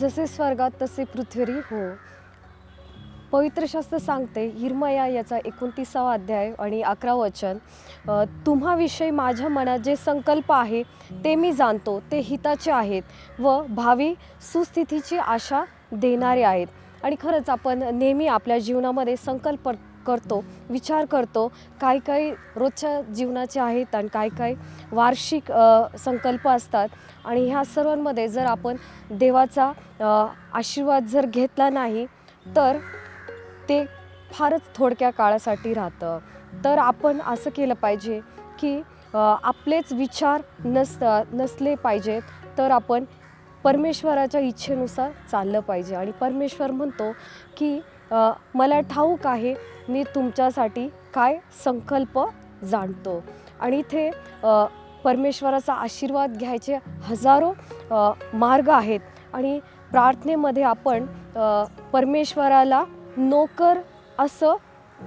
जसे स्वर्गात तसे पृथ्वीवरही हो. पवित्र शास्त्र सांगते यिर्मया याचा 29वा अध्याय आणि 11 वचन, तुम्हाविषयी माझ्या मनात जे संकल्प आहे ते मी जाणतो, ते हिताचे आहेत व भावी सुस्थितीची आशा देणारे आहेत. आणि खरंच आपण नेहमी आपल्या जीवनामध्ये संकल्प करतो, विचार करतो, काय काय रोजच्या जीवनाचे आहेत आणि काय काय वार्षिक संकल्प असतात. आणि ह्या सर्वांमध्ये जर आपण देवाचा आशीर्वाद जर घेतला नाही तर ते फारच थोडक्या काळासाठी राहतं. तर आपण असं केलं पाहिजे की आपलेच विचार नसले पाहिजेत, तर आपण परमेश्वराच्या इच्छेनुसार चाललं पाहिजे. आणि परमेश्वर म्हणतो की मला ठाऊक आहे मी तुमच्यासाठी काय संकल्प जाणतो. आणि इथे परमेश्वराचा आशीर्वाद घ्यायचे हजारो मार्ग आहेत. आणि प्रार्थनेमध्ये आपण परमेश्वराला नोकर असं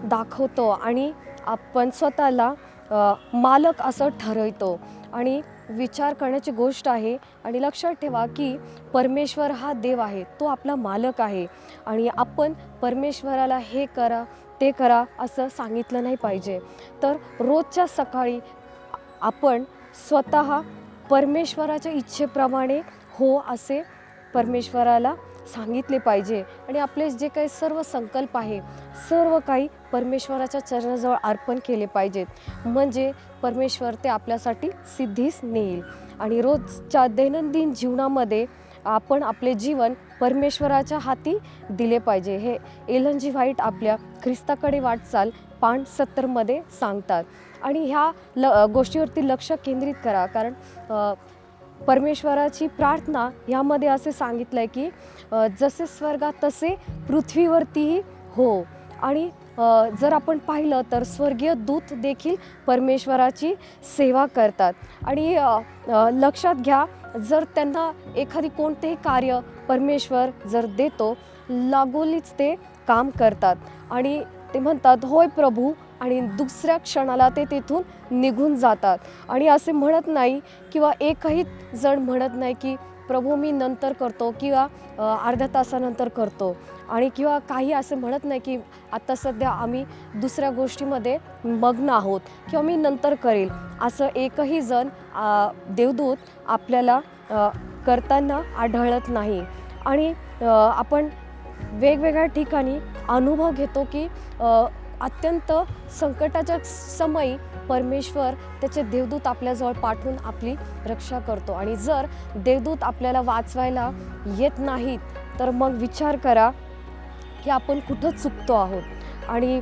दाखवतो आणि आपण स्वतःला मालक असं ठरवतो. आणि विचार करण्याची गोष्ट आहे. आणि लक्षात ठेवा की परमेश्वर हा देव आहे, तो आपला मालक आहे. आणि आपण परमेश्वराला हे करा ते करा असं सांगितलं नाही पाहिजे. तर रोजच्या सकाळी आपण स्वतः परमेश्वराच्या इच्छेप्रमाणे हो असे परमेश्वराला सांगितले पाहिजे. आणि आपले जे काही सर्व संकल्प आहे सर्व काही परमेश्वराच्या चरणाजवळ अर्पण केले पाहिजेत, म्हणजे परमेश्वर ते आपल्यासाठी सिद्धीस नेईल. आणि रोजच्या दैनंदिन जीवनामध्ये आपण आपले जीवन परमेश्वराच्या हाती दिले पाहिजे. हे एलन जी व्हाईट आपल्या ख्रिस्ताकडे वाटचाल पान 70 मध्ये सांगतात. आणि ह्या गोष्टीवरती लक्ष केंद्रित करा, कारण परमेश्वराची प्रार्थना यामध्ये असे सांगितलं आहे की जसे स्वर्गात तसे पृथ्वीवरतीही हो. आणि जर आपण पाहिलं तर स्वर्गीय दूत देखील परमेश्वराची सेवा करतात. आणि लक्षात घ्या, जर त्यांना एखादी कोणतेही कार्य परमेश्वर जर देतो लागोलीच ते काम करतात. आणि ते म्हणतात होय प्रभू, आणि दुसऱ्या क्षणाला ते तिथून निघून जातात. आणि असे म्हणत नाही किंवा एकही जण म्हणत नाही की प्रभू मी नंतर करतो किंवा अर्ध्या तासानंतर करतो. आणि किंवा काही असे म्हणत नाही की आता सध्या आम्ही दुसऱ्या गोष्टीमध्ये मग्न आहोत किंवा मी नंतर करेल, असं एकही जण देवदूत आपल्याला करताना आढळत नाही. आणि आपण वेगवेगळ्या ठिकाणी अनुभव घेतो की अत्यंत संकटाच्या समयी परमेश्वर त्याचे देवदूत आपल्याजवळ पाठवून आपली रक्षा करतो. आणि जर देवदूत आपल्याला वाचवायला येत नाहीत तर मग विचार करा की आपण कुठं चुकतो आहोत. आणि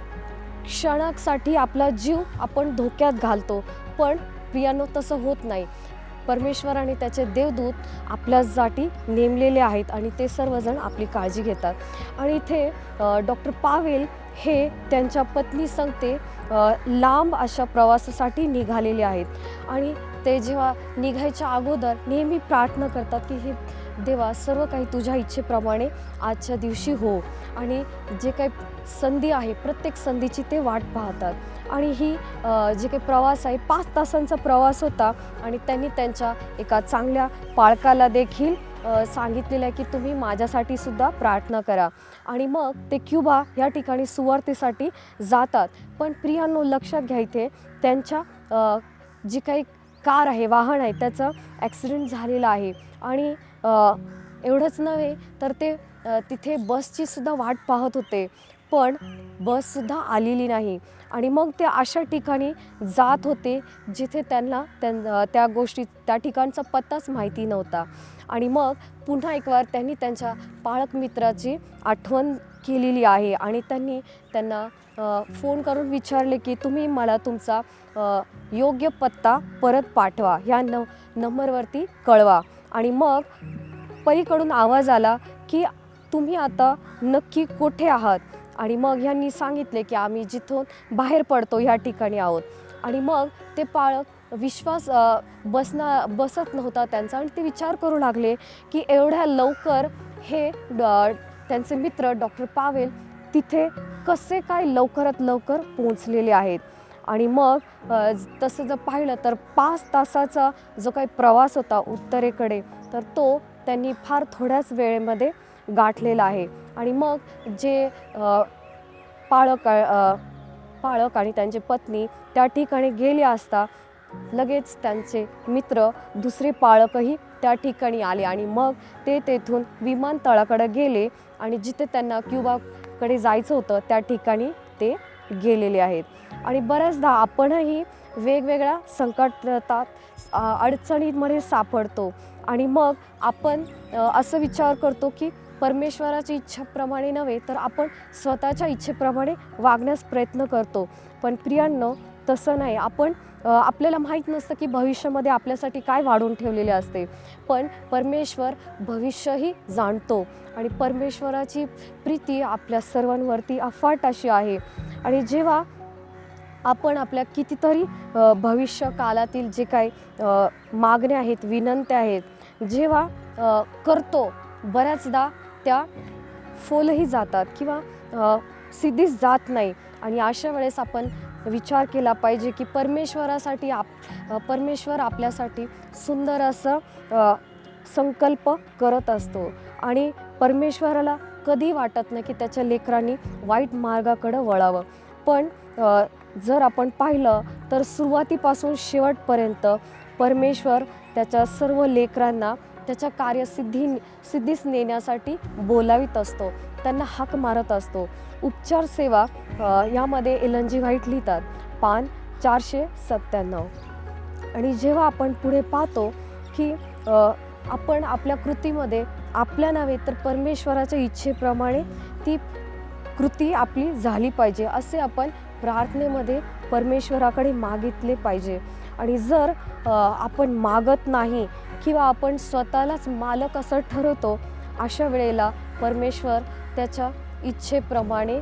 क्षणासाठी आपला जीव आपण धोक्यात घालतो, पण प्रियानो तसं होत नाही. परमेश्वर आणि त्याचे देवदूत आपल्यासाठी नेमलेले आहेत आणि ते सर्वजण आपली काळजी घेतात. आणि इथे डॉक्टर पावेल हे त्यांच्या पत्नी संगते लांब अशा प्रवासासाठी निघालेले आहेत. आणि ते जेव्हा निघायच्या अगोदर नेहमी प्रार्थना करतात की हे देवा सर्व काही तुझ्या इच्छेप्रमाणे आजच्या दिवशी हो. आणि जे काही संधी आहे प्रत्येक संधीची ते वाट पाहतात. आणि ही जे काही प्रवास आहे 5 तासांचा प्रवास होता. आणि त्यांनी त्यांच्या एका चांगल्या पाळकाला देखील सांगितलेलं आहे की तुम्ही माझ्यासाठी सुद्धा प्रार्थना करा. आणि मग ते क्युबा या ठिकाणी सुवार्थेसाठी जातात. पण प्रियांनो लक्षात घ्या, इथे त्यांच्या जी काही कार आहे वाहन आहे त्याचं ॲक्सिडेंट झालेलं आहे. आणि एवढंच नव्हे तर ते तिथे बसची सुद्धा वाट पाहत होते, पण बससुद्धा आलेली नाही. आणि मग ते अशा ठिकाणी जात होते जिथे त्यांना त्या गोष्टी त्या ठिकाणचा पत्ताच माहिती नव्हता. आणि मग पुन्हा एक वार त्यांनी त्यांच्या पाळक मित्राची आठवण केलेली आहे. आणि त्यांनी त्यांना फोन करून विचारले की तुम्ही मला तुमचा योग्य पत्ता परत पाठवा, ह्या नंबरवरती कळवा. आणि मग पलीकडून आवाज आला की तुम्ही आता नक्की कुठे आहात. आणि मग ह्यांनी सांगितले की आम्ही जिथून बाहेर पडतो ह्या ठिकाणी आहोत. आणि मग ते पाळक विश्वास बसत नव्हता त्यांचा. आणि ते विचार करू लागले की एवढ्या लवकर हे त्यांचे मित्र डॉक्टर पावेल तिथे कसे काय लवकरात लवकर पोहोचलेले आहेत. आणि मग तसं जर पाहिलं तर 5 तासाचा जो काही प्रवास होता उत्तरेकडे, तर तो त्यांनी फार थोड्याच वेळेमध्ये गाठलेला आहे. आणि मग जे पाळक आणि त्यांची पत्नी त्या ठिकाणी गेले असता लगेच त्यांचे मित्र दुसरे पाळकही त्या ठिकाणी आले आणि मग ते तेथून विमानतळाकडे गेले आणि जिथे त्यांना क्युबाकडे जायचं होतं त्या ठिकाणी ते गेलेले आहेत. आणि बऱ्याचदा आपणही वेगवेगळ्या संकटात अडचणींमध्ये सापडतो आणि मग आपण असं विचार करतो की परमेश्वराच्या इच्छेप्रमाणे नव्हे तर आपण स्वतःच्या इच्छेप्रमाणे वागण्यास प्रयत्न करतो. पण प्रियांनो, तसं नाही. आपल्याला माहीत नसतं की भविष्यामध्ये आपल्यासाठी काय वाढून ठेवलेले असते, पण परमेश्वर भविष्यही जाणतो आणि परमेश्वराची प्रीती आपल्या सर्वांवरती अफाट अशी आहे. आणि जेव्हा आपण आपल्या कितीतरी भविष्य काळातील जे काही मागण्या आहेत, विनंत्या आहेत, जेव्हा करतो बऱ्याचदा त्या फोलही जातात किंवा सिद्धीच जात नाही. आणि अशा वेळेस आपण विचार केला पाहिजे की परमेश्वर आपल्यासाठी सुंदर असं संकल्प करत असतो आणि परमेश्वराला कधी वाटत नाही की त्याच्या लेकरांनी वाईट मार्गाकडे वळावं. पण जर आपण पाहिलं तर सुरुवातीपासून शेवटपर्यंत परमेश्वर त्याच्या सर्व लेकरांना त्याच्या कार्यसिद्धीस नेण्यासाठी बोलावित असतो, त्यांना हाक मारत असतो. उपचार सेवा यामध्ये एलन जी व्हाईट लिहितात, पान 497. आणि जेव्हा आपण पुढे पाहतो की आपण आपल्या कृतीमध्ये आपल्या नव्हे तर परमेश्वराच्या इच्छेप्रमाणे ती कृती आपली झाली पाहिजे असे आपण प्रार्थनेमध्ये परमेश्वराकडे मागितले पाहिजे. आणि जर आपण मागत नाही किंवा आपण स्वतःलाच मालक असं ठरवतो, अशा वेळेला परमेश्वर त्याच्या इच्छेप्रमाणे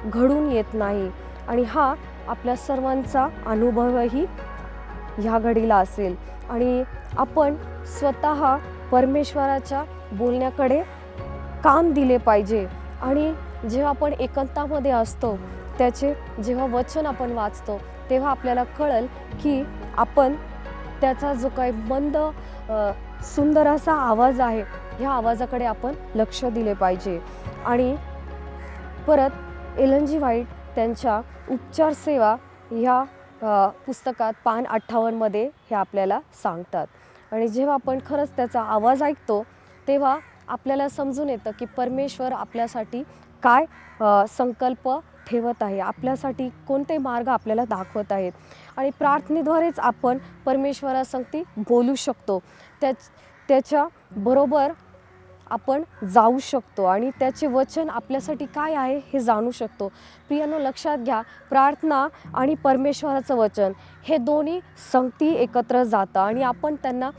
घडून येत नाही. आणि हा आपल्या सर्वांचा अनुभवही ह्या घडीला असेल. आणि आपण स्वतः परमेश्वराच्या बोलण्याकडे कान दिले पाहिजे. आणि जेव्हा आपण एकांतामध्ये असतो, त्याचे जेव्हा वचन आपण वाचतो, तेव्हा आपल्याला कळेल की आपण त्याचा जो काही मंद सुंदर असा आवाज आहे, ह्या आवाजाकडे आपण लक्ष दिले पाहिजे. आणि परत एलन जी व्हाईट त्यांच्या उपचार सेवा ह्या पुस्तकात पान 58 मध्ये हे आपल्याला सांगतात. आणि जेव्हा आपण खरंच त्याचा आवाज ऐकतो तेव्हा आपल्याला समजून येतं की परमेश्वर आपल्यासाठी काय संकल्प ठेवत आहे, आपल्यासाठी कोणते मार्ग आपल्याला दाखवत आहेत. आणि प्रार्थनेद्वारेच आपण परमेश्वरासंगती बोलू शकतो, त्याच्या बरोबर आपण जाऊ शकतो आणि त्याचे वचन आपल्यासाठी काय आहे हे जाणू शकतो. प्रियांनो, लक्षात घ्या, प्रार्थना आणि परमेश्वराचं वचन हे दोन्ही संगती एकत्र जातं आणि आपण त्यांना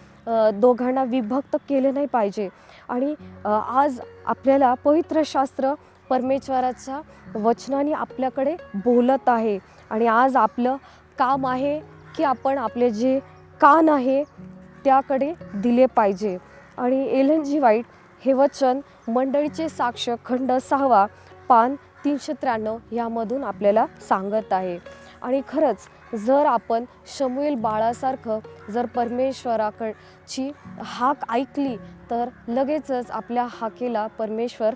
दोघांना विभक्त केले नाही पाहिजे. आणि आज आपल्याला पवित्र शास्त्र परमेश्वराच्या वचनाने आपल्याकडे बोलत आहे. आणि आज आपलं काम आहे की आपण आपले जे कान आहे त्याकडे दिले पाहिजे. आणि एलन जी व्हाईट हे वचन मंडळीचे साक्ष खंड 6 पान 393 यामधून आपल्याला सांगत आहे. आणि खरंच जर आपण शमूएल बाळासारखं जर परमेश्वराकडची हाक ऐकली तर लगेचच आपल्या हाकेला परमेश्वर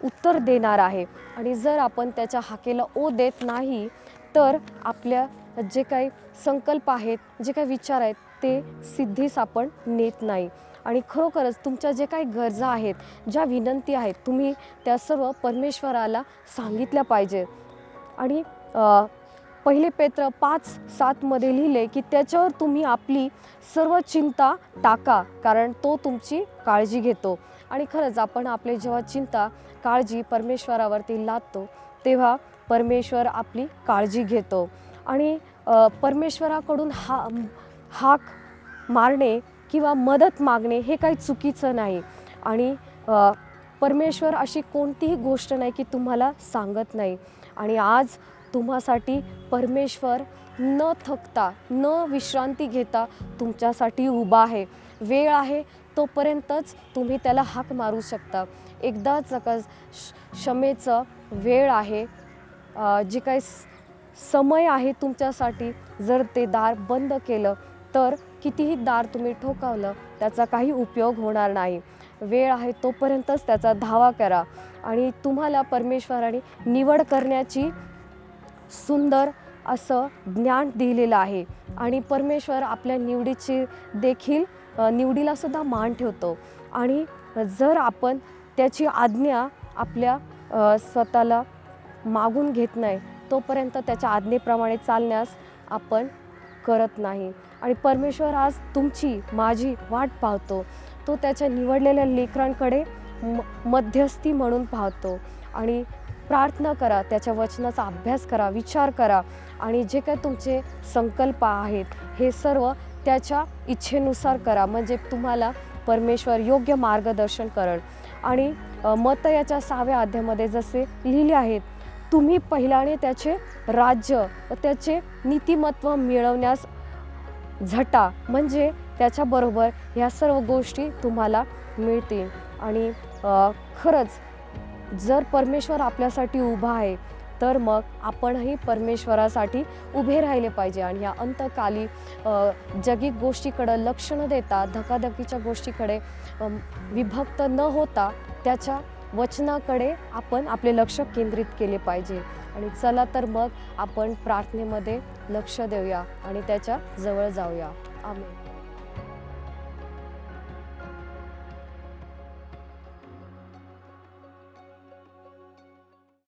उत्तर देणार आहे. आणि जर आपण त्याच्या हाकेला ओ देत नाही तर आपल्या जे काही संकल्प आहेत, जे काही विचार आहेत ते सिद्धीस आपण नेत नाही. आणि खरोखरच तुमच्या जे काही गरजा आहेत, ज्या विनंती आहेत, तुम्ही त्या सर्व परमेश्वराला सांगितल्या पाहिजेत. आणि 1 पेत्र 5:7 मध्ये लिहिले की त्याच्यावर तुम्ही आपली सर्व चिंता टाका, कारण तो तुमची काळजी घेतो. आणि खरंच आपण आपले जेव्हा चिंता काळजी परमेश्वरावरती लादतो तेव्हा परमेश्वर आपली काळजी घेतो. आणि परमेश्वराकडून हाक मारणे किंवा मदत मागणे हे काही चुकीचं नाही. आणि परमेश्वर अशी कोणतीही गोष्ट नाही की तुम्हाला सांगत नाही. आणि आज तुम्हासाठी परमेश्वर न थकता न विश्रांती घेता तुमच्यासाठी उभा आहे. वेळ आहे तोपर्यंतच तुम्ही त्याला हाक मारू शकता. एकदाच क्षमेचं वेळ आहे, जे काही समय आहे तुमच्यासाठी, जर ते दार बंद केलं तर कितीही दार तुम्ही ठोकावलं त्याचा काही उपयोग होणार नाही. वेळ आहे तोपर्यंतच त्याचा धावा करा आणि तुम्हाला परमेश्वराने निवड करण्याची सुंदर असं ज्ञान दिलेलं आहे आणि परमेश्वर आपल्या निवडीला सुद्धा मान ठेवतो. आणि जर आपण त्याची आज्ञा आपल्या स्वतःला मागून घेत नाही तोपर्यंत त्याच्या आज्ञेप्रमाणे चालण्यास आपण करत नाही. आणि परमेश्वर आज तुमची माझी वाट पाहतो. तो त्याच्या निवडलेल्या लेकरांकडे मध्यस्थी म्हणून पाहतो. आणि प्रार्थना करा, त्याच्या वचनाचा अभ्यास करा, विचार करा आणि जे काही तुमचे संकल्प आहेत हे सर्व त्याच्या इच्छेनुसार करा, म्हणजे तुम्हाला परमेश्वर योग्य मार्गदर्शन करेल. आणि मत्तयाच्या 6व्या अध्यायामध्ये जसे लिहिले आहेत, तुम्ही पहिल्याने त्याचे राज्य व त्याचे नीतिमत्व मिळवण्यास झटा, म्हणजे त्याच्याबरोबर ह्या सर्व गोष्टी तुम्हाला मिळतील. आणि खरंच जर परमेश्वर आपल्यासाठी उभा आहे तर मग आपणही परमेश्वरासाठी उभे राहिले पाहिजे. आणि ह्या अंतकाली जगिक गोष्टीकडे लक्ष न देता, धकाधकीच्या गोष्टीकडे विभक्त न होता त्याच्या वचनाकडे आपण आपले लक्ष केंद्रित केले पाहिजे. आणि चला तर मग आपण प्रार्थनेमध्ये लक्ष देऊया आणि त्याच्या जवळ जाऊया. आमेन.